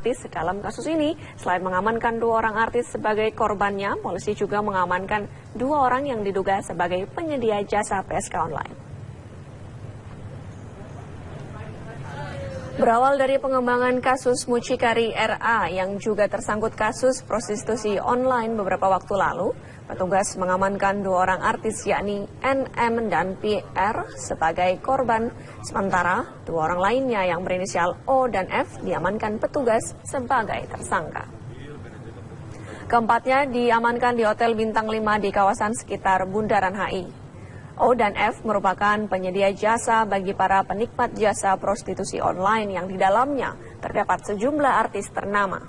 artis. Dalam kasus ini, selain mengamankan 2 orang artis sebagai korbannya, polisi juga mengamankan 2 orang yang diduga sebagai penyedia jasa PSK online. Berawal dari pengembangan kasus mucikari RA yang juga tersangkut kasus prostitusi online beberapa waktu lalu, petugas mengamankan 2 orang artis yakni NM dan PR sebagai korban, sementara 2 orang lainnya yang berinisial O dan F diamankan petugas sebagai tersangka. Keempatnya diamankan di Hotel Bintang 5 di kawasan sekitar Bundaran HI. O dan F merupakan penyedia jasa bagi para penikmat jasa prostitusi online yang di dalamnya terdapat sejumlah artis ternama.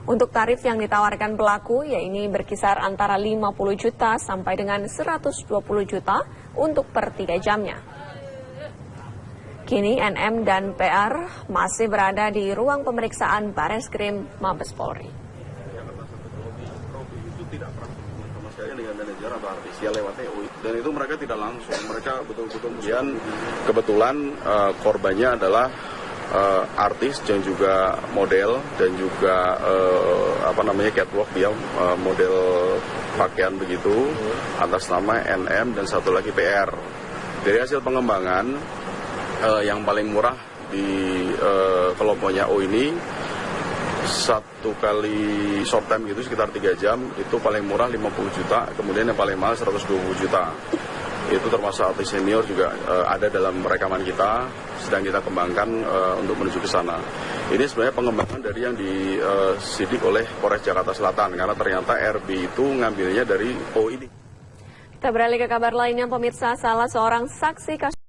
Untuk tarif yang ditawarkan pelaku, yaitu berkisar antara 50 juta sampai dengan 120 juta untuk per 3 jamnya. Kini NM dan PR masih berada di ruang pemeriksaan Bareskrim Mabes Polri. Dengan manajer atau artis ya lewat TU, dan itu mereka tidak langsung, mereka betul-betul kebetulan korbannya adalah artis dan juga model dan juga catwalk, dia model pakaian begitu atas nama NM dan satu lagi PR. Dari hasil pengembangan yang paling murah di kelompoknya O ini, 1 kali short time gitu sekitar 3 jam itu paling murah 50 juta, kemudian yang paling mahal 120 juta. Itu termasuk artis senior juga ada dalam rekaman kita, sedang kita kembangkan untuk menuju ke sana. Ini sebenarnya pengembangan dari yang disidik oleh Polres Jakarta Selatan, karena ternyata RB itu ngambilnya dari O ini. Kita beralih ke kabar lainnya, pemirsa. Salah seorang saksi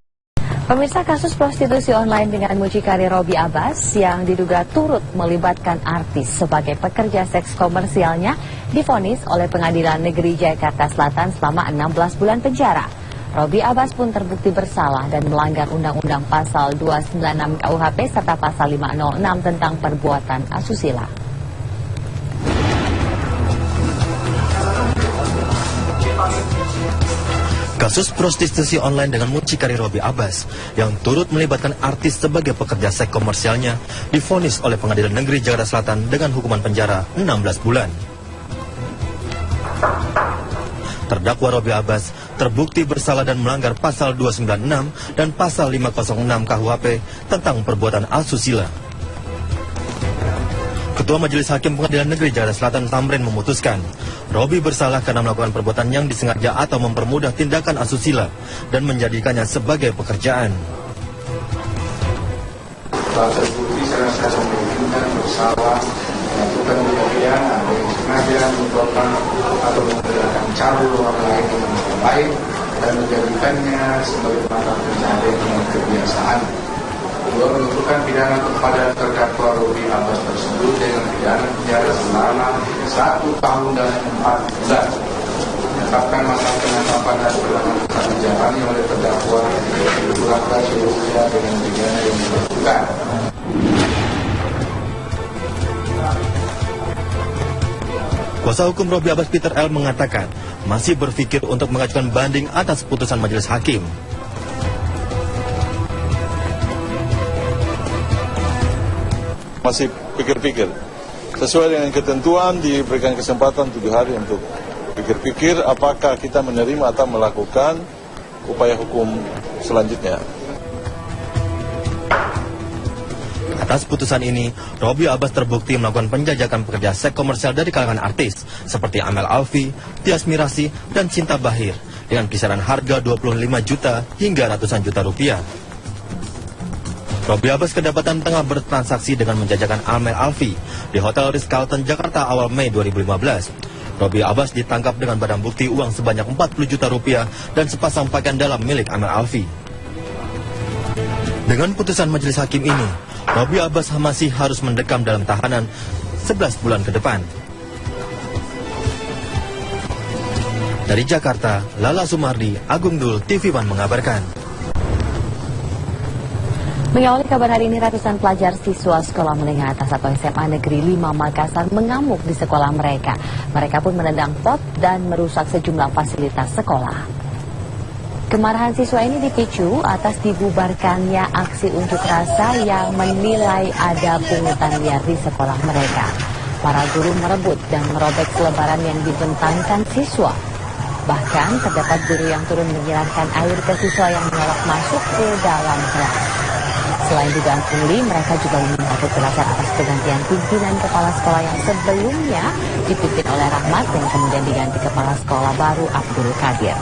kasus prostitusi online dengan mucikari Robby Abbas yang diduga turut melibatkan artis sebagai pekerja seks komersialnya divonis oleh Pengadilan Negeri Jakarta Selatan selama 16 bulan penjara. Robby Abbas pun terbukti bersalah dan melanggar Undang-Undang Pasal 296 KUHP serta Pasal 506 tentang perbuatan asusila. Kasus prostitusi online dengan mucikari Robby Abbas yang turut melibatkan artis sebagai pekerja seks komersialnya divonis oleh Pengadilan Negeri Jakarta Selatan dengan hukuman penjara 16 bulan. Terdakwa Robby Abbas terbukti bersalah dan melanggar Pasal 296 dan Pasal 506 KUHP tentang perbuatan asusila. Ketua Majelis Hakim Pengadilan Negeri Jakarta Selatan Tamrin memutuskan Robby bersalah karena melakukan perbuatan yang disengaja atau mempermudah tindakan asusila dan menjadikannya sebagai pekerjaan. Terbukti secara memungkinkan bersalah melakukan pemberian atau yang sengaja menyebabkan atau menggunakan cabul orang lain dengan orang lain dan menjadikannya sebagai mata pencaharian dengan kebiasaan. Kedua, menentukan pidana kepada terdakwa Robby Abbas tersebut dengan pidana penjara selama 1 tahun dan 4 bulan. Menetapkan masa penetapan dan penangguhan penjaranya oleh terdakwa dikurangkan seluruhnya dengan pidana yang dilakukan. Kuasa hukum Robby Abbas Peter L mengatakan masih berpikir untuk mengajukan banding atas putusan majelis hakim. Masih pikir-pikir. Sesuai dengan ketentuan diberikan kesempatan 7 hari untuk pikir-pikir apakah kita menerima atau melakukan upaya hukum selanjutnya. Atas putusan ini, Robby Abbas terbukti melakukan penjajakan pekerja seks komersial dari kalangan artis seperti Amel Alfi, Tias Mirasih, dan Cinta Bahir dengan kisaran harga 25 juta hingga ratusan juta rupiah. Robby Abbas kedapatan tengah bertransaksi dengan menjajakan Amel Alfi di Hotel Ritz-Carlton Jakarta awal Mei 2015. Robby Abbas ditangkap dengan barang bukti uang sebanyak 40 juta rupiah dan sepasang pakaian dalam milik Amel Alfi. Dengan putusan majelis hakim ini, Robby Abbas masih harus mendekam dalam tahanan 11 bulan ke depan. Dari Jakarta, Lala Sumardi, Agung Dul, TV One mengabarkan. Mengawali kabar hari ini, ratusan pelajar siswa sekolah menengah atas atau SMA Negeri 5 Makassar mengamuk di sekolah mereka. Mereka pun menendang pot dan merusak sejumlah fasilitas sekolah. Kemarahan siswa ini dipicu atas dibubarkannya aksi unjuk rasa yang menilai ada pungutan liar di sekolah mereka. Para guru merebut dan merobek selebaran yang dibentangkan siswa. Bahkan terdapat guru yang turun menyiramkan air ke siswa yang menolak masuk ke dalam kelas. Selain dugaan pungli, mereka juga meminta kejelasan atas pergantian pimpinan kepala sekolah yang sebelumnya dipimpin oleh Rahmat dan kemudian diganti kepala sekolah baru Abdul Qadir.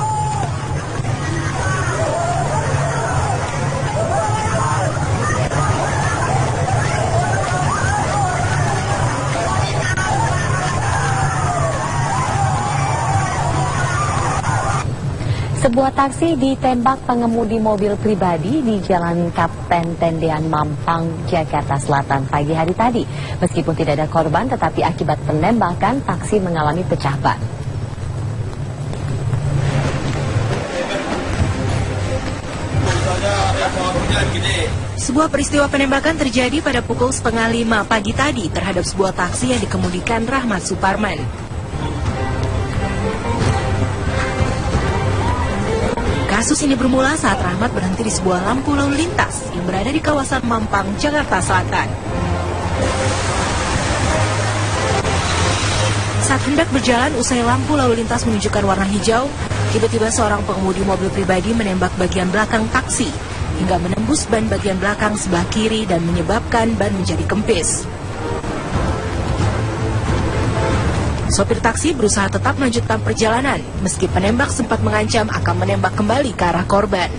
Sebuah taksi ditembak pengemudi mobil pribadi di Jalan Kapten Tendean Mampang, Jakarta Selatan pagi hari tadi. Meskipun tidak ada korban, tetapi akibat penembakan taksi mengalami pecah ban. Sebuah peristiwa penembakan terjadi pada pukul 4:30 pagi tadi terhadap sebuah taksi yang dikemudikan Rahmat Suparman. Kasus ini bermula saat Rahmat berhenti di sebuah lampu lalu lintas yang berada di kawasan Mampang, Jakarta Selatan. Saat hendak berjalan usai lampu lalu lintas menunjukkan warna hijau, tiba-tiba seorang pengemudi mobil pribadi menembak bagian belakang taksi hingga menembus ban bagian belakang sebelah kiri dan menyebabkan ban menjadi kempis. Sopir taksi berusaha tetap melanjutkan perjalanan, meski penembak sempat mengancam akan menembak kembali ke arah korban.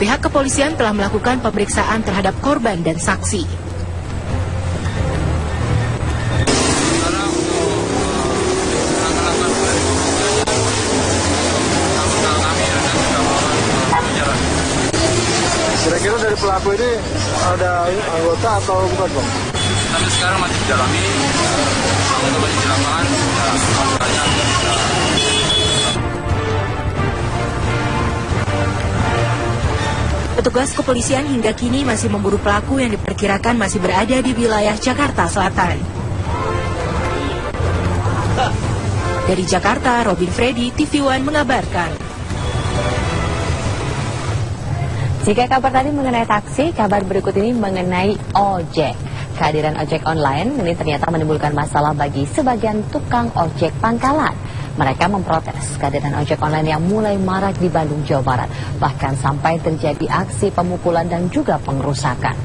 Pihak kepolisian telah melakukan pemeriksaan terhadap korban dan saksi. Kira-kira dari pelaku ini ada anggota atau bukan, Bang? Sampai sekarang masih didalami, teman-teman di lapangan, Petugas kepolisian hingga kini masih memburu pelaku yang diperkirakan masih berada di wilayah Jakarta Selatan. Dari Jakarta, Robin Freddy, TV One mengabarkan. Jika kabar tadi mengenai taksi, kabar berikut ini mengenai ojek. Kehadiran ojek online ini ternyata menimbulkan masalah bagi sebagian tukang ojek pangkalan. Mereka memprotes kehadiran ojek online yang mulai marak di Bandung, Jawa Barat. Bahkan sampai terjadi aksi pemukulan dan juga pengerusakan.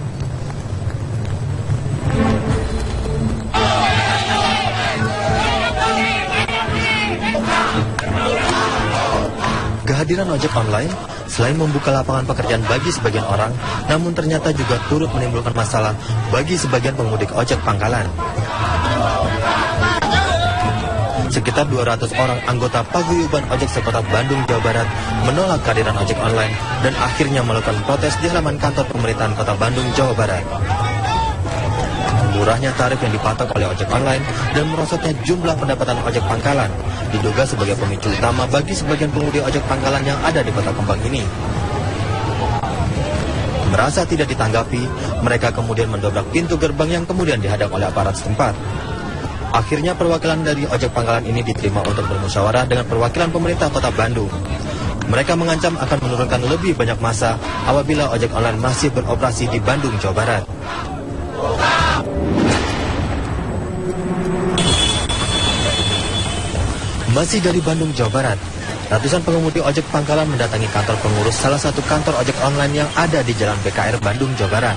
Kehadiran ojek online selain membuka lapangan pekerjaan bagi sebagian orang, namun ternyata juga turut menimbulkan masalah bagi sebagian pemudik ojek pangkalan. Sekitar 200 orang anggota paguyuban ojek sekota Bandung, Jawa Barat menolak kehadiran ojek online dan akhirnya melakukan protes di halaman kantor pemerintahan kota Bandung, Jawa Barat. Murahnya tarif yang dipatok oleh ojek online dan merosotnya jumlah pendapatan ojek pangkalan diduga sebagai pemicu utama bagi sebagian pengemudi ojek pangkalan yang ada di Kota Kembang ini. Merasa tidak ditanggapi, mereka kemudian mendobrak pintu gerbang yang kemudian dihadang oleh aparat setempat. Akhirnya perwakilan dari ojek pangkalan ini diterima untuk bermusyawarah dengan perwakilan pemerintah Kota Bandung. Mereka mengancam akan menurunkan lebih banyak massa apabila ojek online masih beroperasi di Bandung, Jawa Barat. Masih dari Bandung, Jawa Barat, ratusan pengemudi ojek pangkalan mendatangi kantor pengurus salah satu kantor ojek online yang ada di Jalan BKR Bandung, Jawa Barat.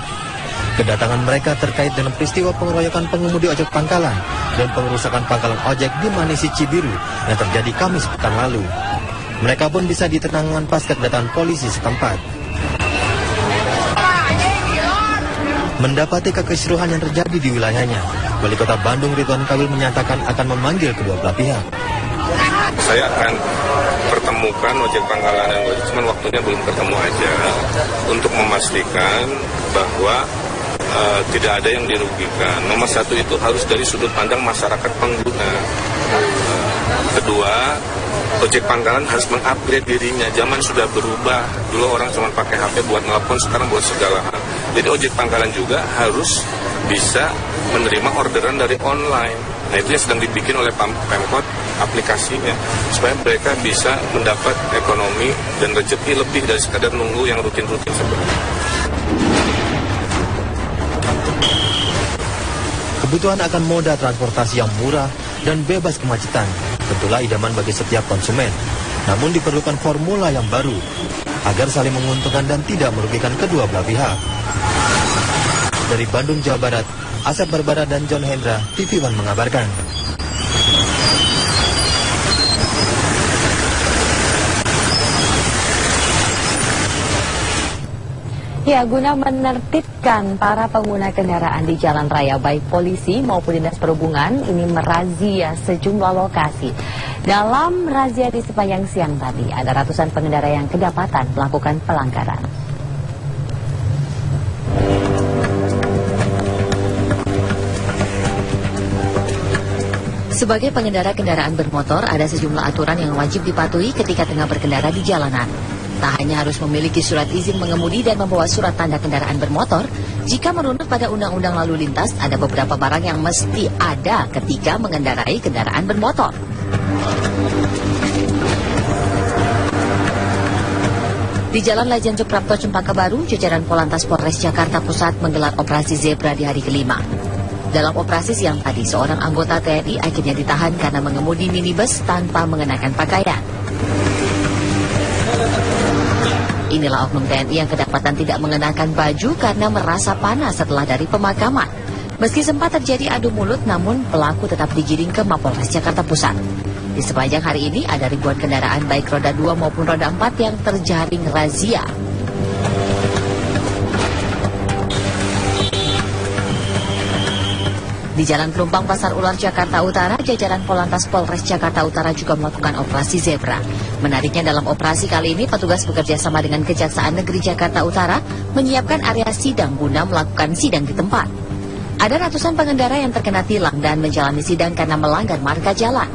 Kedatangan mereka terkait dengan peristiwa pengeroyokan pengemudi ojek pangkalan dan pengerusakan pangkalan ojek di Manisi Cibiru yang terjadi Kamis pekan lalu. Mereka pun bisa ditenangkan pasca kedatangan polisi setempat. Mendapati kekisruhan yang terjadi di wilayahnya, Wali Kota Bandung Ridwan Kamil menyatakan akan memanggil kedua belah pihak. Saya akan pertemukan ojek pangkalan dan ojek, cuman waktunya belum ketemu aja, untuk memastikan bahwa tidak ada yang dirugikan. Nomor satu itu harus dari sudut pandang masyarakat pengguna. Kedua, ojek pangkalan harus mengupgrade dirinya. Zaman sudah berubah. Dulu orang cuma pakai HP buat nelpon, sekarang buat segala hal. Jadi ojek pangkalan juga harus bisa menerima orderan dari online. Nah, itu yang sedang dibikin oleh Pemkot aplikasinya supaya mereka bisa mendapat ekonomi dan rezeki lebih dari sekadar nunggu yang rutin-rutin seperti itu. Kebutuhan akan moda transportasi yang murah dan bebas kemacetan tentulah idaman bagi setiap konsumen. Namun diperlukan formula yang baru agar saling menguntungkan dan tidak merugikan kedua belah pihak. Dari Bandung, Jawa Barat, Asep Barbara dan John Hendra, TV One mengabarkan. Ya, guna menertibkan para pengguna kendaraan di jalan raya, baik polisi maupun dinas perhubungan ini merazia sejumlah lokasi. Dalam razia di sepanjang siang tadi, ada ratusan pengendara yang kedapatan melakukan pelanggaran. Sebagai pengendara kendaraan bermotor, ada sejumlah aturan yang wajib dipatuhi ketika tengah berkendara di jalanan. Tak hanya harus memiliki surat izin mengemudi dan membawa surat tanda kendaraan bermotor, jika merunut pada Undang-Undang Lalu Lintas, ada beberapa barang yang mesti ada ketika mengendarai kendaraan bermotor. Di Jalan Lejen Suprapto Cempaka Baru, jajaran Polantas Polres Jakarta Pusat menggelar operasi zebra di hari kelima. Dalam operasi siang tadi, seorang anggota TNI akhirnya ditahan karena mengemudi minibus tanpa mengenakan pakaian. Inilah oknum TNI yang kedapatan tidak mengenakan baju karena merasa panas setelah dari pemakaman. Meski sempat terjadi adu mulut, namun pelaku tetap digiring ke Mapolres Jakarta Pusat. Di sepanjang hari ini ada ribuan kendaraan baik roda 2 maupun roda 4 yang terjaring razia. Di Jalan Pelumpang Pasar Ular Jakarta Utara, jajaran Polantas Polres Jakarta Utara juga melakukan operasi zebra. Menariknya dalam operasi kali ini, petugas bekerja sama dengan Kejaksaan Negeri Jakarta Utara menyiapkan area sidang guna melakukan sidang di tempat. Ada ratusan pengendara yang terkena tilang dan menjalani sidang karena melanggar marka jalan.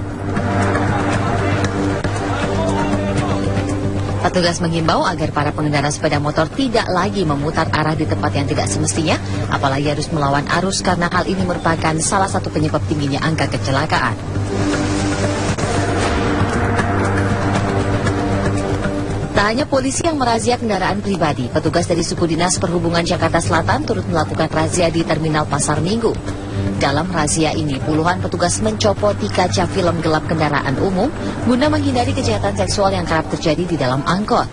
Petugas menghimbau agar para pengendara sepeda motor tidak lagi memutar arah di tempat yang tidak semestinya, apalagi harus melawan arus karena hal ini merupakan salah satu penyebab tingginya angka kecelakaan. Tak hanya polisi yang merazia kendaraan pribadi, petugas dari Suku Dinas Perhubungan Jakarta Selatan turut melakukan razia di Terminal Pasar Minggu. Dalam razia ini, puluhan petugas mencopoti kaca film gelap kendaraan umum guna menghindari kejahatan seksual yang kerap terjadi di dalam angkot.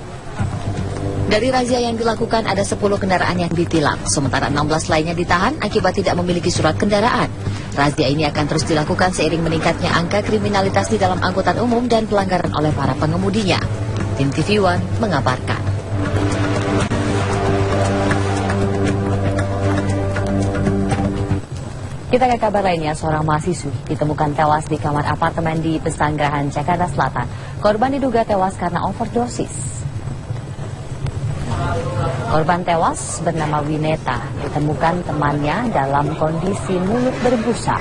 Dari razia yang dilakukan, ada 10 kendaraan yang ditilang, sementara 16 lainnya ditahan akibat tidak memiliki surat kendaraan. Razia ini akan terus dilakukan seiring meningkatnya angka kriminalitas di dalam angkutan umum dan pelanggaran oleh para pengemudinya. Tim TV One mengabarkan. Kita ke kabar lainnya, seorang mahasiswi ditemukan tewas di kamar apartemen di Pesanggerahan, Jakarta Selatan. Korban diduga tewas karena overdosis. Korban tewas bernama Wineta ditemukan temannya dalam kondisi mulut berbusa.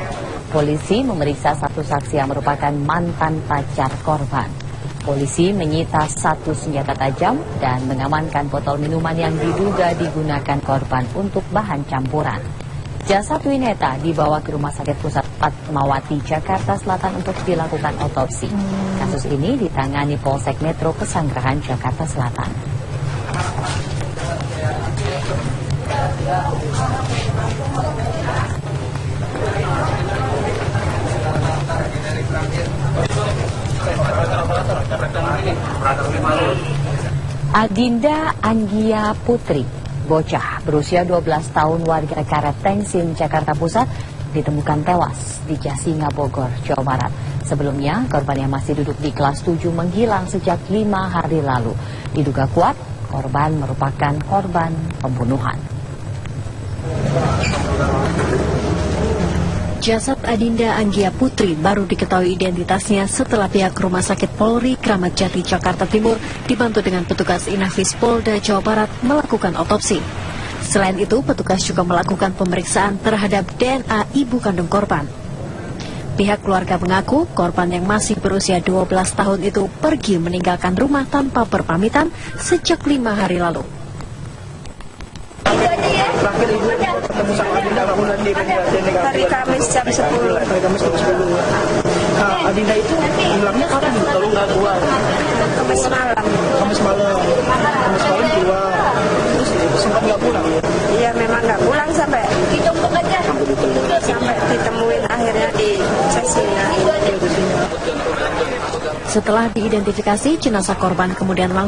Polisi memeriksa satu saksi yang merupakan mantan pacar korban. Polisi menyita 1 senjata tajam dan mengamankan botol minuman yang diduga digunakan korban untuk bahan campuran. Jasad Wineta dibawa ke Rumah Sakit Pusat Fatmawati, Jakarta Selatan untuk dilakukan otopsi. Kasus ini ditangani Polsek Metro Pesanggerahan, Jakarta Selatan. Adinda Anggia Putri, bocah berusia 12 tahun warga Karet Tengsin, Jakarta Pusat, ditemukan tewas di Jasinga, Bogor, Jawa Barat. Sebelumnya, korban yang masih duduk di kelas 7 menghilang sejak 5 hari lalu. Diduga kuat, korban merupakan korban pembunuhan. Jasad Adinda Anggia Putri baru diketahui identitasnya setelah pihak Rumah Sakit Polri Kramat Jati, Jakarta Timur dibantu dengan petugas Inafis Polda Jawa Barat melakukan otopsi. Selain itu, petugas juga melakukan pemeriksaan terhadap DNA ibu kandung korban. Pihak keluarga mengaku korban yang masih berusia 12 tahun itu pergi meninggalkan rumah tanpa berpamitan sejak 5 hari lalu. Terakhir ibu ketemu sama Adinda bulan di hari Kamis jam 10. Hari Kamis jam 10. Adinda itu pulang sampai ditemuin akhirnya di sesinya. Setelah diidentifikasi, jenazah korban kemudian langsung